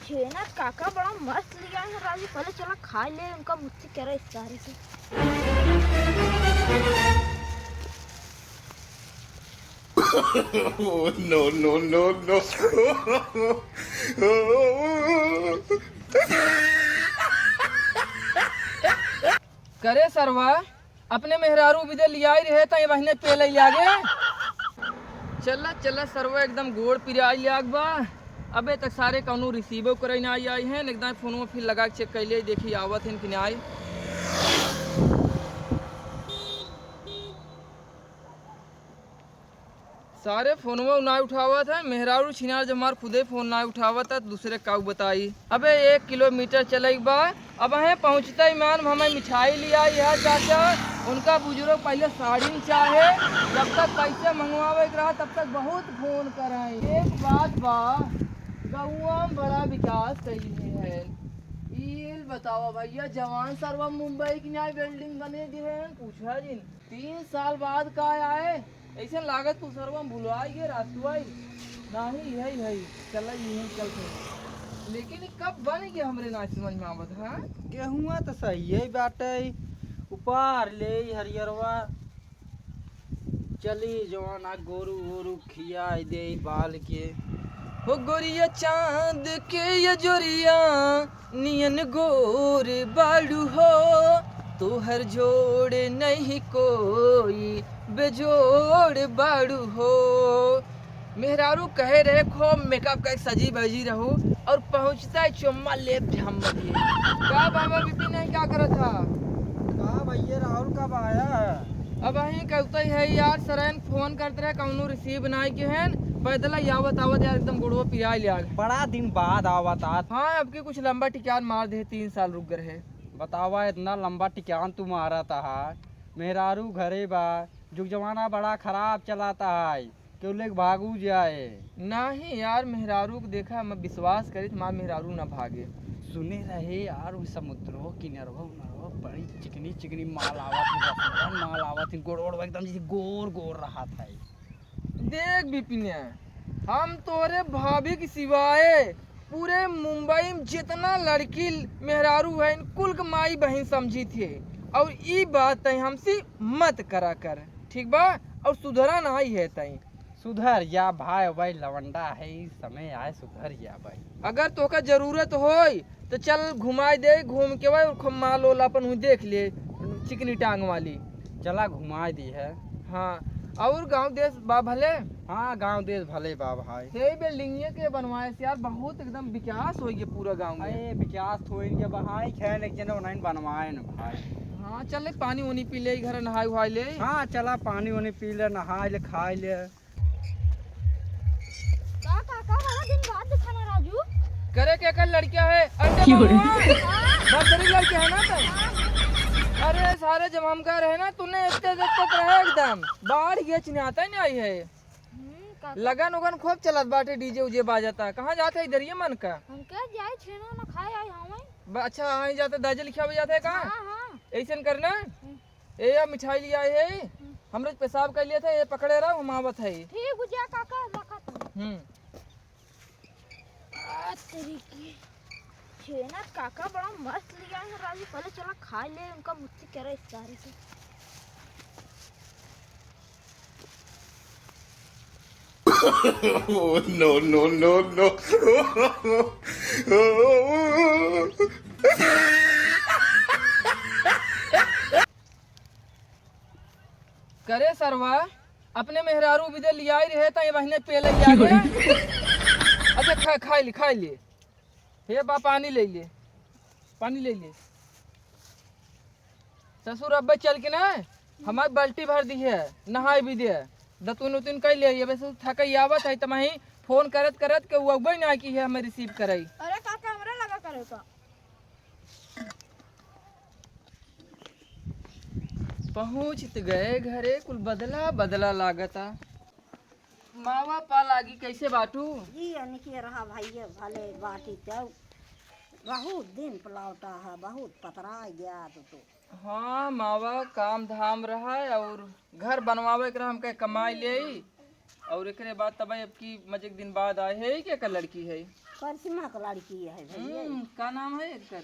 छेना काका बड़ा मस्त लिया है राजू। पहले चला खा ले, उनका मुझसे कह रहा इस सारे से। No, no, no, no. करे सरवा अपने मेहरारू विदे लिया ही रहे तई बहने पेले आगे चला चला सरवा एकदम गोड़ पिराई लियाग बा। अबे तक सारे कौनो रिसीवो करे ना आई हैं एकदम फोन फिर लगा के चेक कैले देखी आवत हैं कि नहीं आई। सारे फोनवा ना उठावत है मेहरारू छिनार जब हमार खुदे फोन ना उठावत है दूसरे काऊ बताई। अबे 1 किलोमीटर चले बा अब है पहुँचते ईमान हमें मिठाई लिया है चाचा। उनका बुजुर्ग पहले साड़ी चाहे जब तक पैसे मंगवावे रहा तब तक बहुत फोन कराए। एक बात बा गौआ में बड़ा विकास कैली है। ये बताओ भैया जवान सरवा मुंबई की नई बिल्डिंग बने दी है पूछा जिन 3 साल बाद का आए ऐसे लागत तू सरवा भुलवाई गे रास्तुआई नहीं है चल यही चलते। लेकिन कब बन गया हमरे ना समझ में आवत है। गेहुआ तो सही है बाटे उपार ले हरियरवा चली जवाना गोरू गोरू खियाई दे बाल के हो गोरिया चांद के ये जोरिया नियन गोर बाड़ू हो तोहर जोड़ नहीं कोई बेजोड़ बाड़ू हो। मेहरारू कहे रहे खो मेकअप का सजी बजी रहो और पहुंचता है चुम्मा ले झम्मती का बाबा बिपिन नहीं क्या करा था कहा भैया राहुल कब आया है। अब अही कहते है यार सरन फोन करते रहे कौनो रिसीव नहीं के हैं पैदल आवत आवत यार एकदम गुड़ो पिराई लिया बड़ा दिन बाद आवत आत। हाँ अब के कुछ लंबा टिकान मार दे 3 साल रुक गए है। बतावा इतना लंबा टिकान तू मारा था मेहरारू घरे बा जुग जमाना बड़ा खराब चलाता है क्यों लेक भागू जाए। नहीं यार मेहरारू को देखा मैं विश्वास करी तुम्हारा मेहरारू ना भागे। सुने रहे यार वो समुद्रो किनारवा उनारवा बड़ी चिकनी चिकनी माल आवत गोड़ एकदम जैसे गोर गोर रहा था। देख बिपिन हम तोरे भाभी की सिवाय पूरे मुंबई में जितना लड़की मेहरारू है कुल के माई बहन समझी थे और ये बात तय हमसे मत करा कर ठीक बा और सुधरा नहीं है तय सुधर या भाई भाई लवंडा है समय आए सुधर या भाई। अगर तोका जरूरत होई तो चल घुमाई दे घूम के भाई माल ओल अपन देख ले चिकनी टांग वाली चला घुमा दी है। हाँ और गांव देश बा भले। हाँ गांव देश भले बा भाई हे बिल्डिंग के बनवाए से यार बहुत एकदम विकास हो गया पूरा गांव में। अरे विकास थोड़ी के बहाई खेल एक जने ऑनलाइन बनवाए न भाई। हाँ चल पानी वानी पी ले घर नहाई वहाई ले। हाँ चला पानी वानी पी ले नहाए ले खाए ले। काका वाला दिन बाद दिखाना राजू। करे क्या कर लड़कियां है अंडे बड़ी लड़कियां है ना तो अरे सारे जमामकार है ना तूने इतने रहे एकदम बाहर ये चिन्हता ही नहीं आई है। लगन उगन खूब चलत बाटे डीजे उजे बाजता कहाँ जाते इधर ये मन का हम क्या जाए छेना ना खाए आई हमें। अच्छा हाँ जाते दाजे लिखा हुआ जाते कहाँ हां ऐसे करना ए या मिठाई लिया है हमरे पेशाब कर लिया था ये पकड़े रहा हम आवत है ठीक बुझा काका रखा तुम। तेरी की छेना काका बड़ा मस्त लिया है राजू। पहले चला खा ले, उनका मुझसे कह रहा इस सारे से। No, no, no, no. करे सरवा अपने मेहरारू विदे लिया ही रहे तई बहने पेले आगे। अच्छा खाई ले हे बा पानी ले ले ससुर अब्बे चल के ना हमारी बाल्टी भर दी है नहाई भी दे दतुन उतुन कई ले वैसे थकई आवत है तमही फोन करत करत के वो अब्बे ना की है हमें रिसीव करई। अरे काका हमरा लगा करे का पहुँच गए घरे कुल बदला बदला लागता मावा पा लागी कैसे बाटू जी अनिके रहा भाई भले बाटी तो बहुत दिन पलावता है बहुत पतरा गया तो। हाँ मावा काम धाम रहा है और घर बनवावे के हम कमाई ले और एक बाद तब अब की मजे दिन बाद आए है क्या का लड़की है करिश्मा का लड़की है भैया। का नाम है इनकर?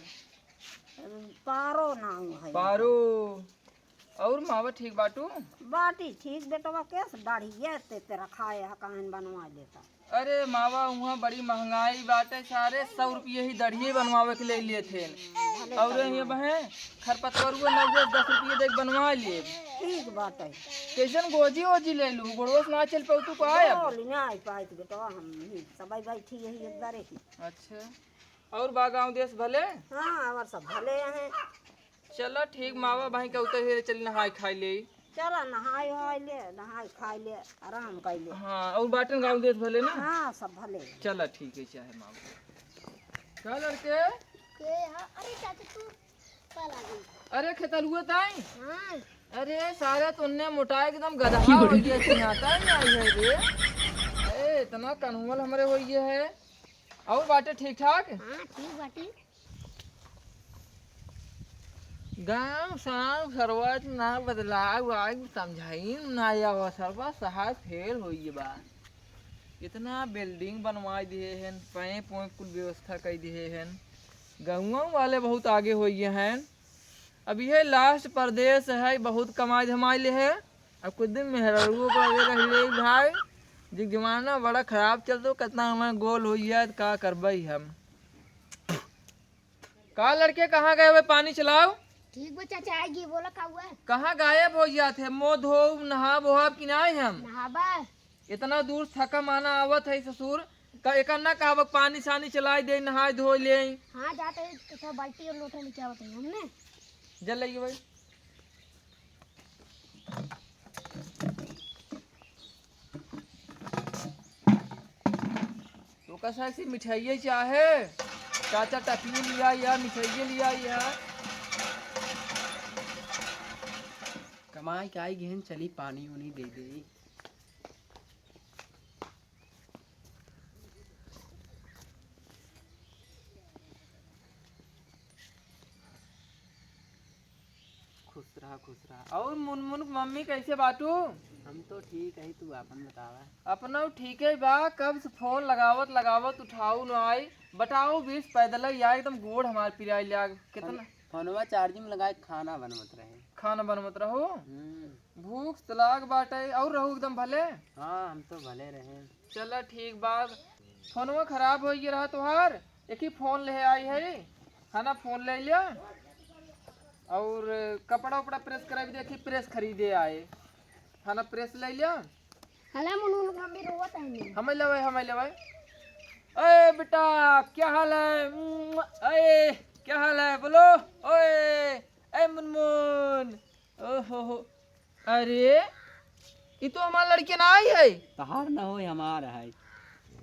पारो नाम है। पारो। और मावा ठीक बाटू? बाटी ठीक बेटवा कैसे दाढ़ी ते तेरा खाए हकान बनवा लेता। अरे मावा वहाँ बड़ी महंगाई बाटे, सारे 100 रुपये ही दढ़िए बनवावे के ले लिए थे। और ये बहन खरपतवार 10 रुपये देख बनवा लिए। ठीक बात है। कैसन गोजी ओजी ले लू, गोड़ोस ना चल पाऊ तू का है? बोल ना आई पाई तो बेटवा हम ही सबई बैठी है एक दारे की। अच्छा, और बा गाँव देश भले? हाँ हमार सब भले हैं। चलो ठीक मावा भाई का उतर चल नहाई खाई ले। चला नहाए वहाए ले, नहाए खाए ले, आराम कर ले। हाँ, और बाटन गाँव देश भले ना? हाँ सब भले। चलो ठीक है चाहे मावा। क्या लड़के? अरे चाचा तू कल आ गई? अरे खेतलुआ ताई। हाँ अरे सारे तुन्ने मोटा एकदम गधा हो गया, चिन्हाता ही आई है रे। ए इतना कन्हुअल हमारे हो गया है। और बाटे ठीक ठाक? हाँ ठीक बाटी। गाँव साँव सरवत ना बदलाव आग समझाई ना आवा, सरवा सहाय फेल हो बा। इतना बिल्डिंग बनवा दिए हैं, पैं पों कुल व्यवस्था कर दिए हैं। गाँव वाले बहुत आगे हो गए हैं। अब यह लास्ट प्रदेश है, बहुत कमाई धमाई ले है। अब कुछ दिन मेहरारू को रही भाई जी, जमाना बड़ा खराब चल तो कितना हमें गोल हो गया, का करबई हम। का लड़के कहाँ गए हुए? पानी चलाओ। ठीक बा चाचा आएगी, बोला का हुआ? कहाँ गायब हो गया थे? मुँह धो नहा बोहा कि नहीं हम? नहाबा। इतना दूर थका माना आवत है ससुर, एक ना कहा पानी सानी चलाई दे, नहाए धो ले। हाँ जाते तो बाल्टी और लोटा लेके आवत है हमने। जल लगी भाई। तो कैसा ऐसी मिठाइये चाहे? चाचा टपी लिया या मिठाइये लिया या? कमाई काई गहन चली पानी उनी दे दे। खुश रहा खुश रहा। और मुनमुन मम्मी कैसे बाटू? हम तो ठीक है, तू अपन बतावा। अपना ठीक है बा। कब से फोन लगावत लगावत उठाऊ न आई। बताओ 20 पैदल या एकदम गोड़ हमार पिराई लिया। कितना फोनवा चार्जिंग लगाए खाना बनवत रहे। खाना बनवत रहो? भूख तलाक बाटे। और रहू एकदम भले? हाँ हम तो भले रहे। चला ठीक बात। फोनवा खराब हो गया रहा तुहार, एक ही फोन ले आई है। खाना फोन ले लिया। और कपड़ा उपड़ा प्रेस करा भी देखी, प्रेस खरीदे आए। खाना प्रेस ले लिया। हला मुनु मम्मी रोवत है। हमें लेवे। अरे बेटा क्या हाल है? अरे क्या हाल है बोलो। ओए ए मुनमुन। ओहो, अरे ये तो हमारा लड़की ना आई है। तहार न हो हमारा है।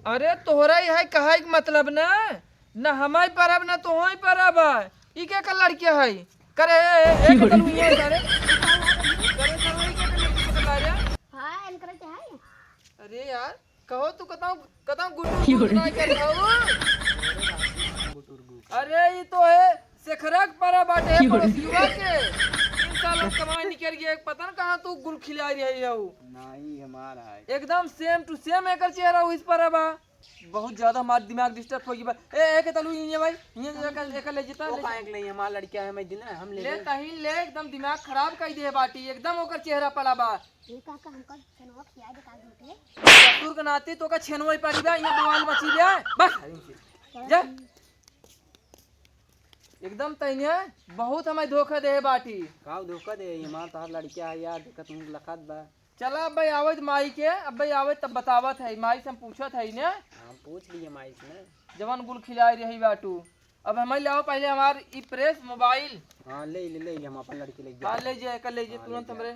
अरे तोहरा ही है, कहा मतलब ना हमारी परब ना तो ही परब है। ये क्या कर लड़की है? करे एक तलु ये सारे करे सब ये क्या लड़की बता रहा? हाँ इनकर क्या है? अरे यार कहो तू कताऊ गुड्डू ना कर खाओ। अरे ये तो है शेखरक परब बाटे पड़ोसिया के। 3 साल कमाई निकल गया, पता न कहाँ तू गुल खिला रही है। नहीं हमारा है। एकदम सेम टू सेम एकर चेहरा हो इस पर बा। बहुत ज्यादा हमारा दिमाग डिस्टर्ब हो गया। ए के तलु ये भाई ये एकर ले जेता वो काहे के लिए हमारा लड़का है, मैं दिन हम ले ले कहीं ले एकदम दिमाग खराब कर दे बाटी। एकदम ओकर चेहरा पड़ा बा। ये काका हमका चनवा खिया दे का होते। ससुर के नाते तो का छेनवई पड़ी बा। ये बवाल मची बे बस जा। एकदम तइने बहुत हमें धोखा दे बाटी। काऊ धोखा दे हमारा तहार लड़का है यार, देखत तुम लखत बा। चला अब भाई आवत माई के, अब भाई आवत तब बतावत है। माई से हम पूछत है ने, हम पूछ लिए माई से। जवान गुल खिलाई रही बाटू। अब हमें लाओ पहले हमार ई प्रेस मोबाइल। हाँ ले हम अपन लड़की ले हाँ ले जाए कर ले जाए तुरंत हमरे।